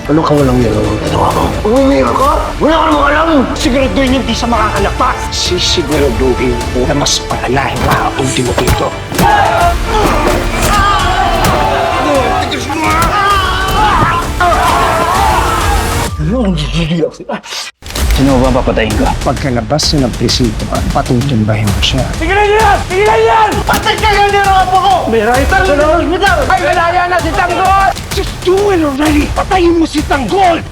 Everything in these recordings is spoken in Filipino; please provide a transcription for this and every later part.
Ano ka walang nilolong? Ito ako. Umimira ka? Wala ka namang alam! Siguraduhin hindi siya makakalagpas. Sisiguraduhin ko na mas palalahin na ang ultimo dito. Ano ang gigigiyak sila? Sino ba papatayin ko? Pagkalabas na ng presinto, patutumbahin mo siya. Tigilan niyo yan! Tigilan niyo yan! Patay kayo niyo ang apo ko! May writer sa hospital! Ay, malaya na si Tanggol! Just do it already! Patayin mo si Tanggol!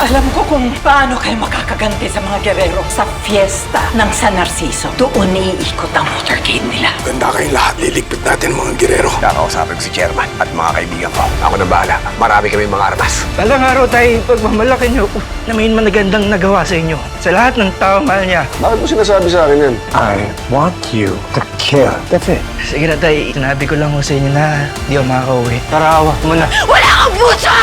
Alam ko kung paano kayo makakaganti sa mga gerero sa fiesta ng San Narciso. Doon iikot ang motorcade nila. Ganda kayong lahat. Liligpit natin mga girero. Kakausapin ko si Chairman at mga kaibigan ko. Ako na bahala. Marami kami mga armas. Talang araw tayo pagmamalaki niyo na may magandang nagawa sa inyo. Sa lahat ng tao mahal niya. Bakit mo sinasabi sa akin yan? I want you to kill. That's it. Sige na tay, sinabi ko lang ho sa inyo na di ako makakauwi. Tara, awa mo na. Wala kang puso!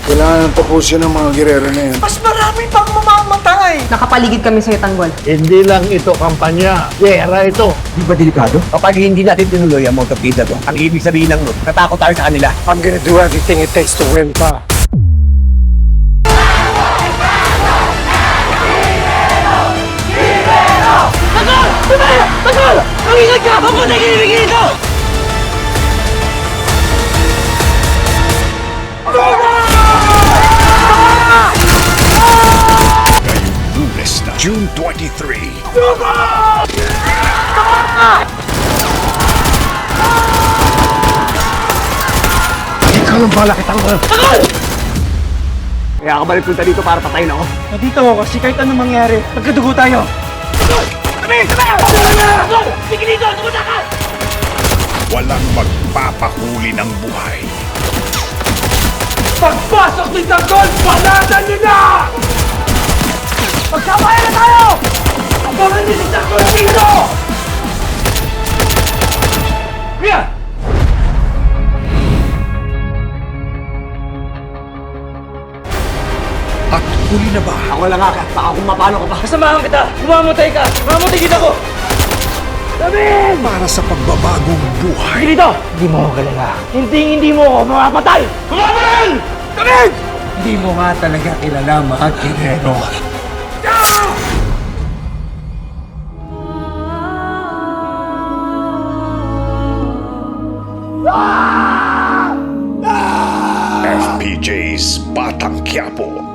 Kailangan tapusin ng mga girero na yan. Mas marami pang mamamatay! Nakapaligid kami sa'yo, Tanggol. Hindi lang ito kampanya. Gera ito. Di ba delikado? Kapag hindi natin tinuloy ang motorcade to, ang ibig sabihin ng nun, natakot tayo sa kanila. I'm gonna do everything it takes to win pa. Mag-ingat ka! Ako na ginibigin ito! Lunes na June 23. Ikaw lang bala kitang Kaya ako balik punta dito para patayin ako. Nandito ako kasi kahit anong mangyari, magkadugo tayo! Walang magpapahuli ng buhay. Pagpasok ni Tanggol, balatan niyo na! Magkabayan na tayo! Abangan niyo si Tanggol dito! Kuya! At huli na ba? Ako lang nga, baka kung mapano ko pa. Kasamahan kita! Mamamatay ka! Mamamatay kita ko! Para sa pagbabagong buhay. Sige dito! Hindi mo ako kalala. Hindi mo ako mamapatay! Mamamatay! Kami! Hindi mo nga talaga kilala mga Guerrero. FPJ's Batang Quiapo.